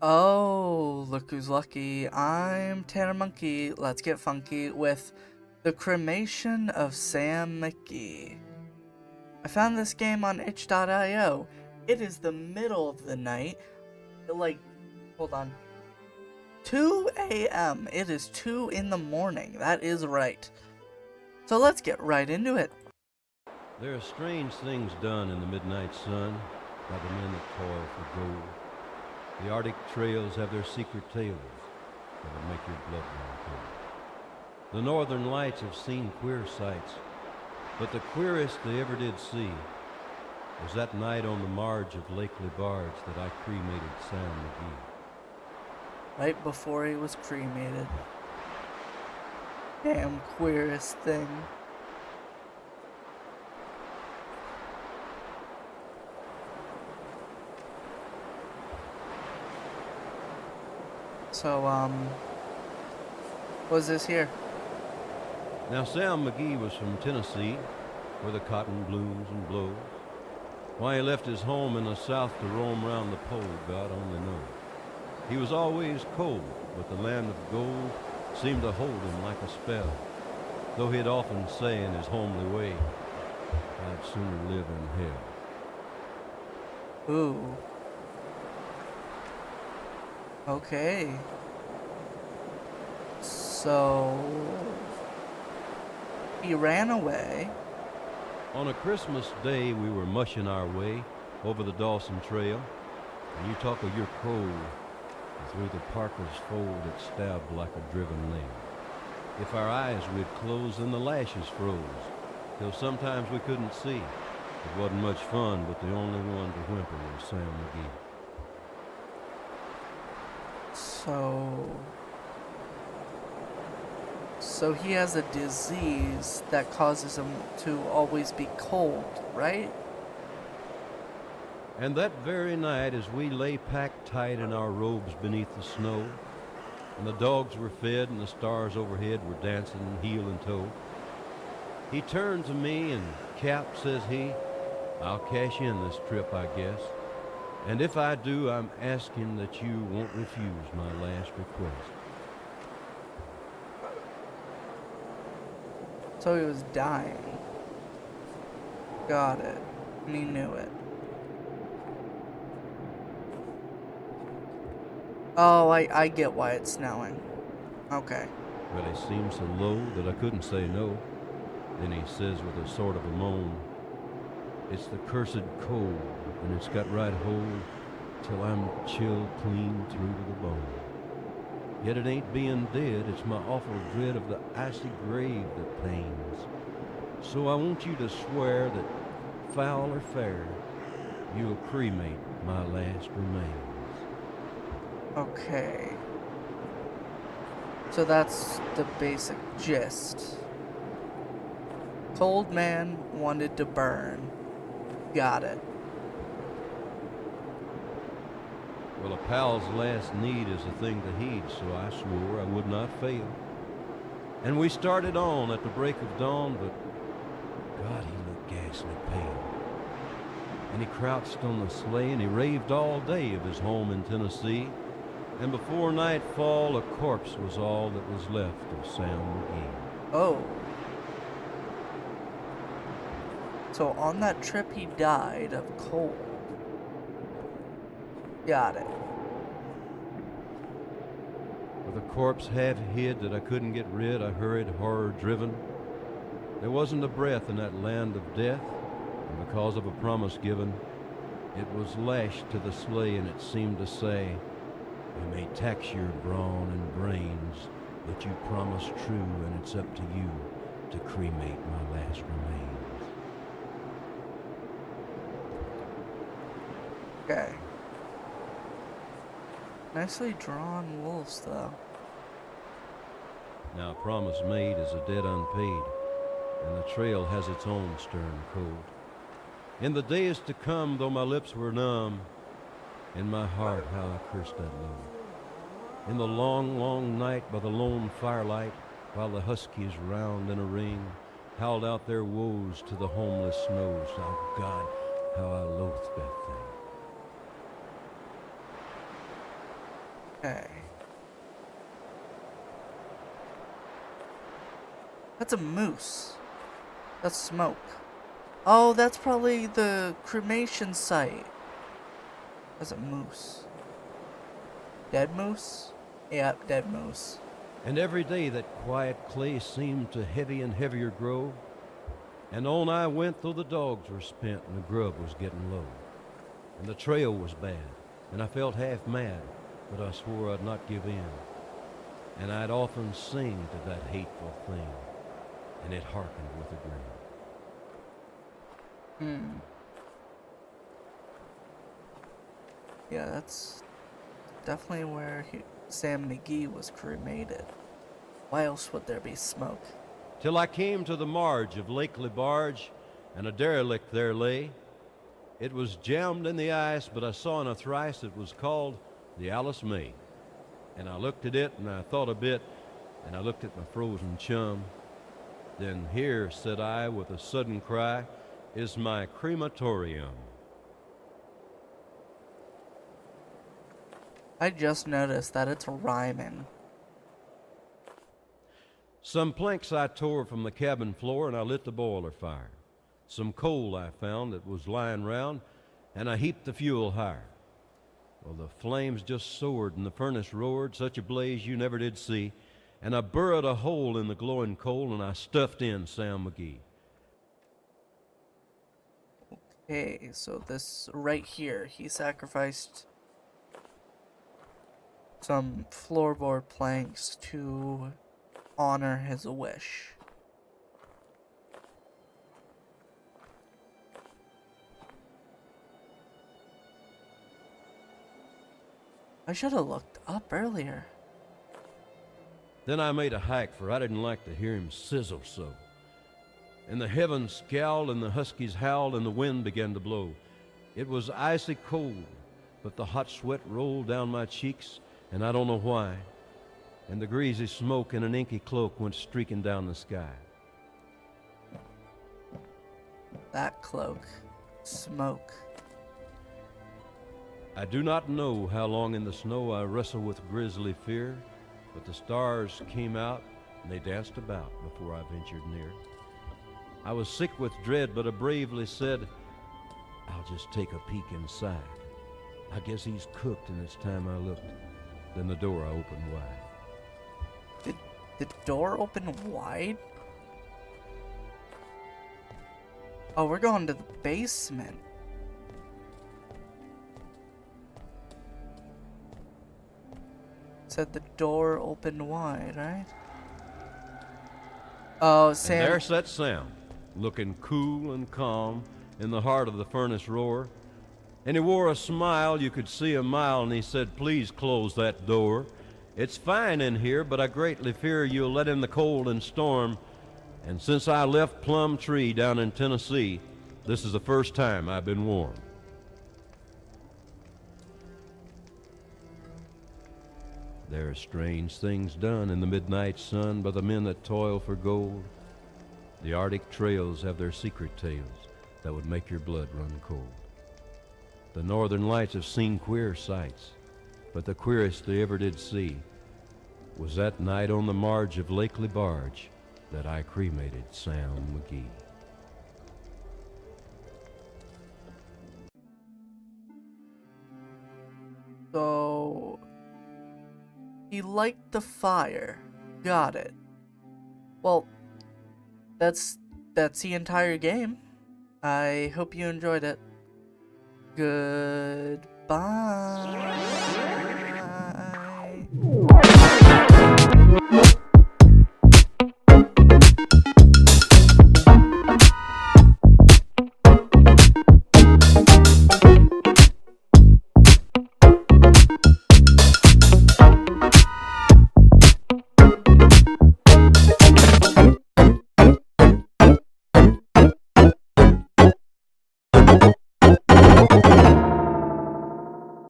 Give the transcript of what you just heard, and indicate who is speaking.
Speaker 1: Oh, look who's lucky. I'm Tanner Monkey. Let's get funky with the Cremation of Sam McGee. I found this game on itch.io. It is the middle of the night. Hold on. 2 a.m. It is 2 in the morning. That is right. So let's get right into it.
Speaker 2: There are strange things done in the midnight sun by the men that toil for gold. The Arctic trails have their secret tales that'll make your blood run cold. The northern lights have seen queer sights, but the queerest they ever did see was that night on the marge of Lake Lebarge that I cremated Sam McGee.
Speaker 1: Right before he was cremated. Damn queerest thing. So, what's this here?
Speaker 2: Now, Sam McGee was from Tennessee, where the cotton blooms and blows. Why he left his home in the South to roam round the pole, God only knows. He was always cold, but the land of gold seemed to hold him like a spell, though he'd often say in his homely way, I'd sooner live in hell.
Speaker 1: Ooh. Okay. So he ran away.
Speaker 2: On a Christmas day, we were mushing our way over the Dawson Trail, and you talk of your cold, and through the parka's fold it stabbed like a driven nail. If our eyes we'd close, then the lashes froze, till sometimes we couldn't see. It wasn't much fun, but the only one to whimper was Sam McGee.
Speaker 1: So he has a disease that causes him to always be cold, right?
Speaker 2: And that very night, as we lay packed tight in our robes beneath the snow, and the dogs were fed and the stars overhead were dancing heel and toe, he turned to me and, Cap, says he, I'll cash in this trip, I guess. And if I do, I'm asking that you won't refuse my last request.
Speaker 1: So he was dying. Got it. And he knew it. Oh, I get why it's snowing. Okay.
Speaker 2: Well, he seemed so low that I couldn't say no. Then he says with a sort of a moan, it's the cursed cold, and it's got right hold till I'm chilled clean through to the bone. Yet it ain't being dead, it's my awful dread of the icy grave that pains. So I want you to swear that, foul or fair, you'll cremate my last remains.
Speaker 1: Okay. So that's the basic gist. Cold man wanted to burn. Got it.
Speaker 2: Well, a pal's last need is a thing to heed, so I swore I would not fail. And we started on at the break of dawn, but God, he looked ghastly pale. And he crouched on the sleigh and he raved all day of his home in Tennessee. And before nightfall, a corpse was all that was left of Sam McGee.
Speaker 1: Oh. So on that trip he died of cold. Got it.
Speaker 2: With a corpse half hid that I couldn't get rid, I hurried horror-driven. There wasn't a breath in that land of death, and because of a promise given, it was lashed to the sleigh, and it seemed to say, you may tax your brawn and brains, but you promise true, and it's up to you to cremate my last remains.
Speaker 1: Okay. Nicely drawn wolves, though.
Speaker 2: Now, a promise made is a debt unpaid, and the trail has its own stern code. In the days to come, though my lips were numb, in my heart how I cursed that love. In the long, long night by the lone firelight, while the huskies round in a ring howled out their woes to the homeless snows, oh God, how I loathed that thing.
Speaker 1: Okay. That's a moose. That's smoke. Oh, that's probably the cremation site. That's a moose. Dead moose? Yep, dead moose.
Speaker 2: And every day that quiet clay seemed to heavy and heavier grow, and on I went though the dogs were spent and the grub was getting low. And the trail was bad, and I felt half mad, but I swore I'd not give in. And I'd often sing to that hateful thing, and it hearkened with a grin.
Speaker 1: Yeah, that's definitely where Sam McGee was cremated. Why else would there be smoke?
Speaker 2: Till I came to the marge of Lake Lebarge, and a derelict there lay. It was jammed in the ice, but I saw in a thrice it was called the Alice May. And I looked at it, and I thought a bit, and I looked at my frozen chum. Then here, said I, with a sudden cry, is my crematorium.
Speaker 1: I just noticed that it's rhyming.
Speaker 2: Some planks I tore from the cabin floor, and I lit the boiler fire. Some coal I found that was lying round, and I heaped the fuel higher. Well, the flames just soared, and the furnace roared, such a blaze you never did see. And I burrowed a hole in the glowing coal, and I stuffed in Sam McGee.
Speaker 1: Okay, so this right here, he sacrificed some floorboard planks to honor his wish. I should have looked up earlier.
Speaker 2: Then I made a hike, for I didn't like to hear him sizzle so. And the heavens scowled, and the huskies howled, and the wind began to blow. It was icy cold, but the hot sweat rolled down my cheeks, and I don't know why. And the greasy smoke in an inky cloak went streaking down the sky.
Speaker 1: That cloak. Smoke.
Speaker 2: I do not know how long in the snow I wrestled with grisly fear, but the stars came out and they danced about before I ventured near. I was sick with dread, but I bravely said, I'll just take a peek inside. I guess he's cooked, and it's time I looked. Then the door I opened wide.
Speaker 1: Did the door open wide? Oh, we're going to the basement. Said the door opened wide, right? Oh, Sam.
Speaker 2: And there's that sound, looking cool and calm in the heart of the furnace roar. And he wore a smile you could see a mile, and he said, please close that door. It's fine in here, but I greatly fear you'll let in the cold and storm. And since I left Plum Tree down in Tennessee, this is the first time I've been warm. There are strange things done in the midnight sun by the men that toil for gold. The Arctic trails have their secret tales that would make your blood run cold. The northern lights have seen queer sights, but the queerest they ever did see was that night on the marge of Lake Lebarge that I cremated Sam McGee.
Speaker 1: So he liked the fire. Got it. Well, that's the entire game. I hope you enjoyed it. Goodbye.